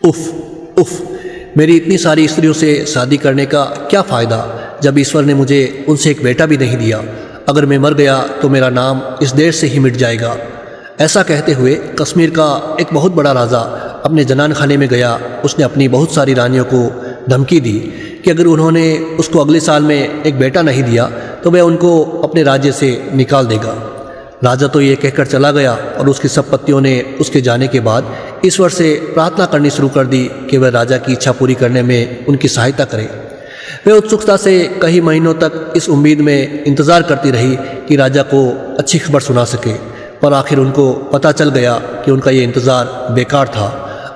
उफ उफ, मेरी इतनी सारी स्त्रियों से शादी करने का क्या फ़ायदा जब ईश्वर ने मुझे उनसे एक बेटा भी नहीं दिया। अगर मैं मर गया तो मेरा नाम इस देश से ही मिट जाएगा। ऐसा कहते हुए कश्मीर का एक बहुत बड़ा राजा अपने जनान खाने में गया। उसने अपनी बहुत सारी रानियों को धमकी दी कि अगर उन्होंने उसको अगले साल में एक बेटा नहीं दिया तो वह उनको अपने राज्य से निकाल देगा। राजा तो ये कहकर चला गया और उसकी सब पत्नियों ने उसके जाने के बाद ईश्वर से प्रार्थना करनी शुरू कर दी कि वह राजा की इच्छा पूरी करने में उनकी सहायता करे। वे उत्सुकता से कई महीनों तक इस उम्मीद में इंतज़ार करती रही कि राजा को अच्छी खबर सुना सके, पर आखिर उनको पता चल गया कि उनका ये इंतज़ार बेकार था।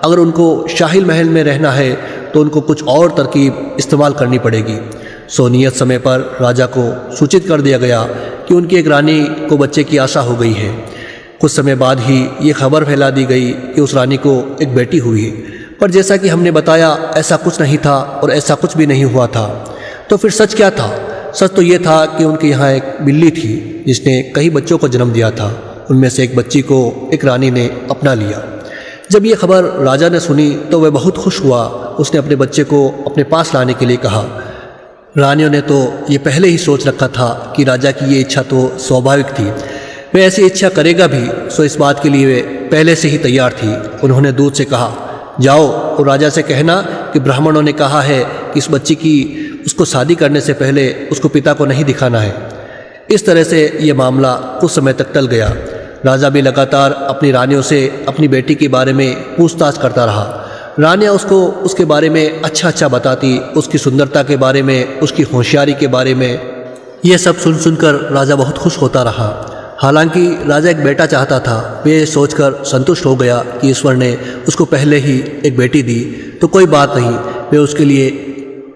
अगर उनको शाही महल में रहना है तो उनको कुछ और तरकीब इस्तेमाल करनी पड़ेगी। सो नियत समय पर राजा को सूचित कर दिया गया कि उनकी एक रानी को बच्चे की आशा हो गई है। कुछ समय बाद ही ये खबर फैला दी गई कि उस रानी को एक बेटी हुई है, पर जैसा कि हमने बताया ऐसा कुछ नहीं था और ऐसा कुछ भी नहीं हुआ था। तो फिर सच क्या था? सच तो ये था कि उनके यहाँ एक बिल्ली थी जिसने कई बच्चों को जन्म दिया था। उनमें से एक बच्ची को एक रानी ने अपना लिया। जब ये खबर राजा ने सुनी तो वह बहुत खुश हुआ। उसने अपने बच्चे को अपने पास लाने के लिए कहा। रानियों ने तो ये पहले ही सोच रखा था कि राजा की ये इच्छा तो स्वाभाविक थी, वह ऐसी इच्छा करेगा भी, सो इस बात के लिए वे पहले से ही तैयार थी। उन्होंने दूत से कहा, जाओ और राजा से कहना कि ब्राह्मणों ने कहा है कि इस बच्ची की उसको शादी करने से पहले उसको पिता को नहीं दिखाना है। इस तरह से ये मामला कुछ समय तक टल गया। राजा भी लगातार अपनी रानियों से अपनी बेटी के बारे में पूछताछ करता रहा। रानियाँ उसको उसके बारे में अच्छा बताती, उसकी सुंदरता के बारे में, उसकी होशियारी के बारे में। यह सब सुन सुनकर राजा बहुत खुश होता रहा। हालांकि राजा एक बेटा चाहता था। वे ये सोचकर संतुष्ट हो गया कि ईश्वर ने उसको पहले ही एक बेटी दी तो कोई बात नहीं, वे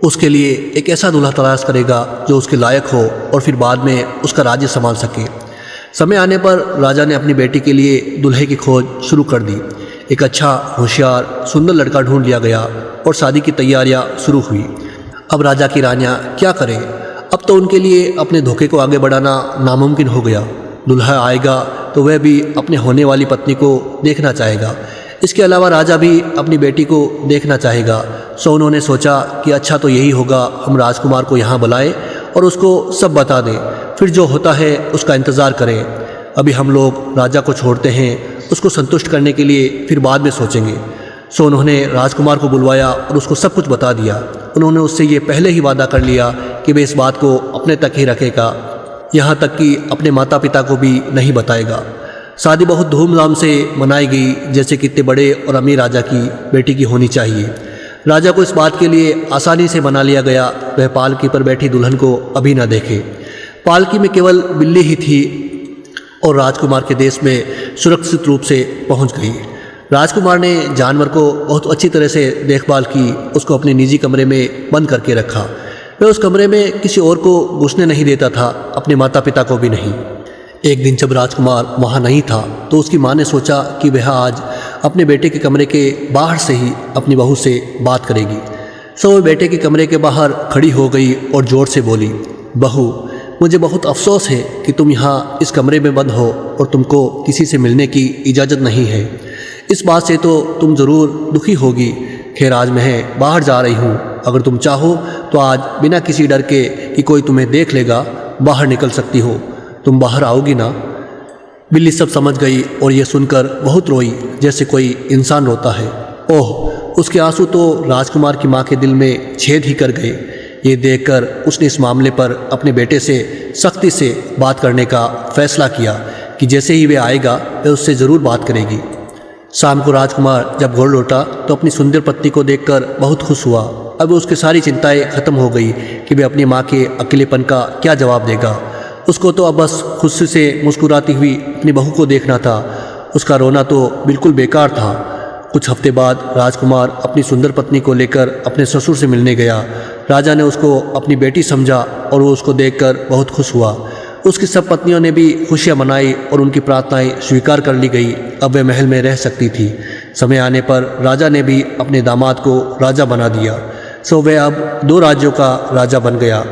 उसके लिए एक ऐसा दूल्हा तलाश करेगा जो उसके लायक हो और फिर बाद में उसका राज्य संभाल सके। समय आने पर राजा ने अपनी बेटी के लिए दूल्हे की खोज शुरू कर दी। एक अच्छा, होशियार, सुंदर लड़का ढूंढ लिया गया और शादी की तैयारियां शुरू हुई। अब राजा की रानियां क्या करें? अब तो उनके लिए अपने धोखे को आगे बढ़ाना नामुमकिन हो गया। दूल्हा आएगा तो वह भी अपने होने वाली पत्नी को देखना चाहेगा। इसके अलावा राजा भी अपनी बेटी को देखना चाहेगा। सो उन्होंने सोचा कि अच्छा तो यही होगा, हम राजकुमार को यहाँ बुलाएं और उसको सब बता दें, फिर जो होता है उसका इंतज़ार करें। अभी हम लोग राजा को छोड़ते हैं, उसको संतुष्ट करने के लिए फिर बाद में सोचेंगे। सो उन्होंने राजकुमार को बुलवाया और उसको सब कुछ बता दिया। उन्होंने उससे ये पहले ही वादा कर लिया कि वे इस बात को अपने तक ही रखेगा, यहाँ तक कि अपने माता पिता को भी नहीं बताएगा। शादी बहुत धूमधाम से मनाई गई, जैसे कि इतने बड़े और अमीर राजा की बेटी की होनी चाहिए। राजा को इस बात के लिए आसानी से मना लिया गया, वह पालकी पर बैठी दुल्हन को अभी न देखे। पालकी में केवल बिल्ली ही थी और राजकुमार के देश में सुरक्षित रूप से पहुंच गई। राजकुमार ने जानवर को बहुत अच्छी तरह से देखभाल की, उसको अपने निजी कमरे में बंद करके रखा। वह उस कमरे में किसी और को घुसने नहीं देता था, अपने माता पिता को भी नहीं। एक दिन जब राजकुमार वहाँ नहीं था तो उसकी माँ ने सोचा कि वह आज अपने बेटे के कमरे के बाहर से ही अपनी बहू से बात करेगी। सो वह बेटे के कमरे के बाहर खड़ी हो गई और ज़ोर से बोली, बहू, मुझे बहुत अफसोस है कि तुम यहाँ इस कमरे में बंद हो और तुमको किसी से मिलने की इजाज़त नहीं है। इस बात से तो तुम ज़रूर दुखी होगी। खैर, आज मैं बाहर जा रही हूँ। अगर तुम चाहो तो आज बिना किसी डर के कि कोई तुम्हें देख लेगा बाहर निकल सकती हो। तुम बाहर आओगी ना? बिल्ली सब समझ गई और ये सुनकर बहुत रोई, जैसे कोई इंसान रोता है। ओह, उसके आंसू तो राजकुमार की माँ के दिल में छेद ही कर गए। ये देखकर उसने इस मामले पर अपने बेटे से सख्ती से बात करने का फैसला किया कि जैसे ही वह आएगा वह उससे ज़रूर बात करेगी। शाम को राजकुमार जब घर लौटा तो अपनी सुंदर पत्नी को देखकर बहुत खुश हुआ। अब उसकी सारी चिंताएं खत्म हो गई कि वह अपनी माँ के अकेलेपन का क्या जवाब देगा। उसको तो अब बस खुशी से मुस्कुराती हुई अपनी बहू को देखना था। उसका रोना तो बिल्कुल बेकार था। कुछ हफ्ते बाद राजकुमार अपनी सुंदर पत्नी को लेकर अपने ससुर से मिलने गया। राजा ने उसको अपनी बेटी समझा और वो उसको देखकर बहुत खुश हुआ। उसकी सब पत्नियों ने भी खुशियाँ मनाई और उनकी प्रार्थनाएं स्वीकार कर ली गई। अब वह महल में रह सकती थी। समय आने पर राजा ने भी अपने दामाद को राजा बना दिया। सो वह अब 2 राज्यों का राजा बन गया।